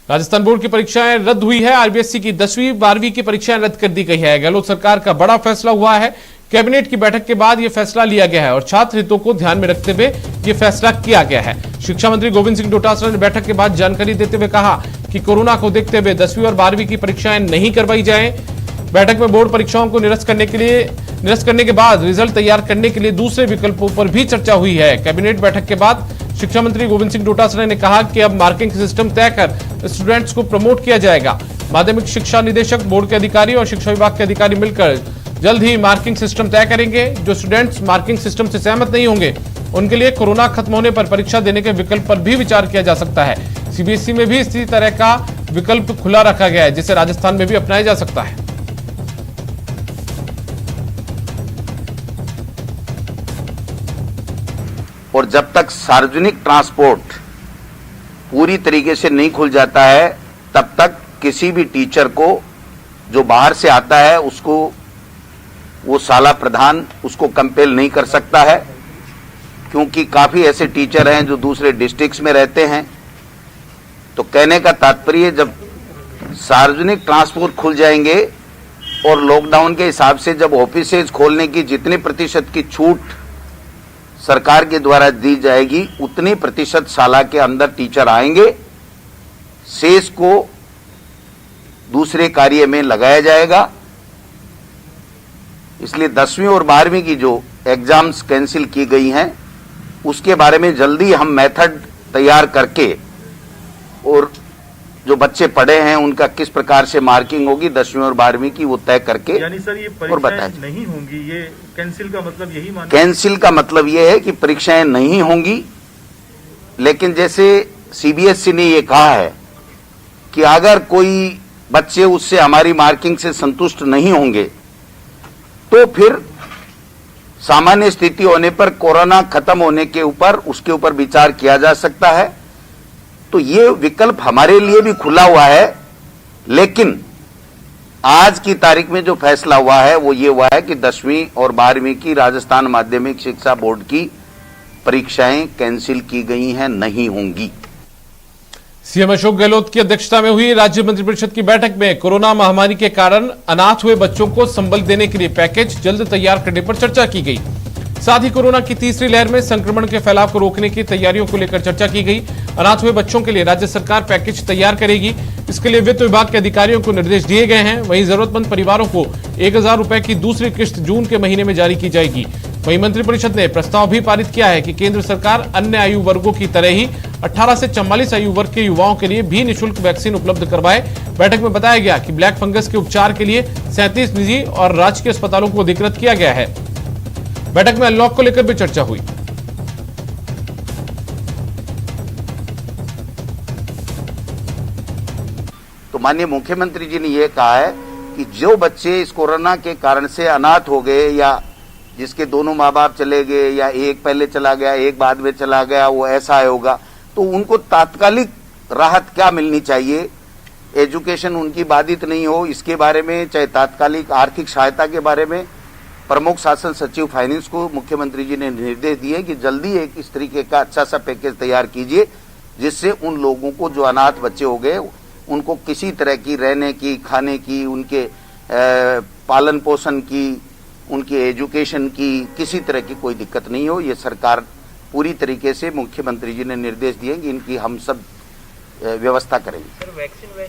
Rajasthan board की परीक्षाएं रद्द हुई है। आरबीएसई की 10वीं 12वीं की परीक्षाएं रद्द कर दी गई है। गहलोत सरकार का बड़ा फैसला हुआ है। कैबिनेट की बैठक के बाद यह फैसला लिया गया है और छात्र हितों को ध्यान में रखते हुए यह फैसला किया गया है। शिक्षा मंत्री गोविंद सिंह डोटासरा ने बैठक के बाद जानकारी देते हुए कहा कि कोरोना को देखते हुए 10वीं और 12वीं की परीक्षाएं नहीं करवाई जाए। बैठक में बोर्ड परीक्षाओं को निरस्त करने के बाद रिजल्ट तैयार करने के लिए दूसरे विकल्पों पर भी चर्चा हुई है। कैबिनेट बैठक के बाद शिक्षा मंत्री गोविंद सिंह डोटासरा ने कहा कि अब मार्किंग सिस्टम तय कर स्टूडेंट्स को प्रमोट किया जाएगा। माध्यमिक शिक्षा निदेशक, बोर्ड के अधिकारी और शिक्षा विभाग के अधिकारी मिलकर जल्द ही मार्किंग सिस्टम तय करेंगे। जो स्टूडेंट्स मार्किंग सिस्टम से सहमत नहीं होंगे उनके लिए कोरोना खत्म होने पर परीक्षा देने के विकल्प पर भी विचार किया जा सकता है। सीबीएसई में भी इसी तरह का विकल्प खुला रखा गया है जिसे राजस्थान में भी अपनाया जा सकता है। और जब तक सार्वजनिक ट्रांसपोर्ट पूरी तरीके से नहीं खुल जाता है तब तक किसी भी टीचर को जो बाहर से आता है उसको वो शाला प्रधान उसको कंपेल नहीं कर सकता है, क्योंकि काफी ऐसे टीचर हैं जो दूसरे डिस्ट्रिक्ट्स में रहते हैं। तो कहने का तात्पर्य, जब सार्वजनिक ट्रांसपोर्ट खुल जाएंगे और लॉकडाउन के हिसाब से जब ऑफिसेज खोलने की जितने प्रतिशत की छूट सरकार के द्वारा दी जाएगी उतनी प्रतिशत शाला के अंदर टीचर आएंगे, शेष को दूसरे कार्य में लगाया जाएगा। इसलिए 10वीं और 12वीं की जो एग्जाम्स कैंसिल की गई हैं उसके बारे में जल्दी हम मेथड तैयार करके और जो बच्चे पढ़े हैं उनका किस प्रकार से मार्किंग होगी 10वीं और 12वीं की वो तय करके, यानी सर ये परीक्षाएं नहीं होंगी, ये कैंसिल का मतलब यही माना? कैंसिल का मतलब ये है कि परीक्षाएं नहीं होंगी, लेकिन जैसे सीबीएसई ने ये कहा है कि अगर कोई बच्चे उससे हमारी मार्किंग से संतुष्ट नहीं होंगे तो फिर सामान्य स्थिति होने पर कोरोना खत्म होने के ऊपर उसके ऊपर विचार किया जा सकता है। तो ये विकल्प हमारे लिए भी खुला हुआ है, लेकिन आज की तारीख में जो फैसला हुआ है वो ये हुआ है कि 10वीं और 12वीं की राजस्थान माध्यमिक शिक्षा बोर्ड की परीक्षाएं कैंसिल की गई हैं, नहीं होंगी। सीएम अशोक गहलोत की अध्यक्षता में हुई राज्य मंत्रिपरिषद की बैठक में कोरोना महामारी के कारण अनाथ हुए बच्चों को संबल देने के लिए पैकेज जल्द तैयार करने पर चर्चा की गई। साथ ही कोरोना की तीसरी लहर में संक्रमण के फैलाव को रोकने की तैयारियों को लेकर चर्चा की गई। अनाथ हुए बच्चों के लिए राज्य सरकार पैकेज तैयार करेगी। इसके लिए वित्त विभाग के अधिकारियों को निर्देश दिए गए हैं। वहीं जरूरतमंद परिवारों को 1000 रुपए की दूसरी किस्त जून के महीने में जारी की जाएगी। वहीं मंत्रिपरिषद ने प्रस्ताव भी पारित किया है कि केंद्र सरकार अन्य आयु वर्गों की तरह ही 18 से 44 आयु वर्ग के युवाओं के लिए भी निःशुल्क वैक्सीन उपलब्ध करवाए। बैठक में बताया गया कि ब्लैक फंगस के उपचार के लिए 37 निजी और राजकीय अस्पतालों को अधिकृत किया गया है। बैठक में अनलॉक को लेकर भी चर्चा हुई। तो माननीय मुख्यमंत्री जी ने यह कहा है कि जो बच्चे इस कोरोना के कारण से अनाथ हो गए या जिसके दोनों माँ बाप चले गए या एक पहले चला गया एक बाद में चला गया, वो ऐसा होगा, तो उनको तात्कालिक राहत क्या मिलनी चाहिए, एजुकेशन उनकी बाधित नहीं हो, इसके बारे में, चाहे तात्कालिक आर्थिक सहायता के बारे में प्रमुख शासन सचिव फाइनेंस को मुख्यमंत्री जी ने निर्देश दिए कि जल्दी एक इस तरीके का अच्छा सा पैकेज तैयार कीजिए जिससे उन लोगों को जो अनाथ बच्चे हो गए उनको किसी तरह की रहने की, खाने की, उनके पालन पोषण की, उनके एजुकेशन की किसी तरह की कोई दिक्कत नहीं हो। ये सरकार पूरी तरीके से मुख्यमंत्री जी ने निर्देश दिए कि इनकी हम सब व्यवस्था करेंगे।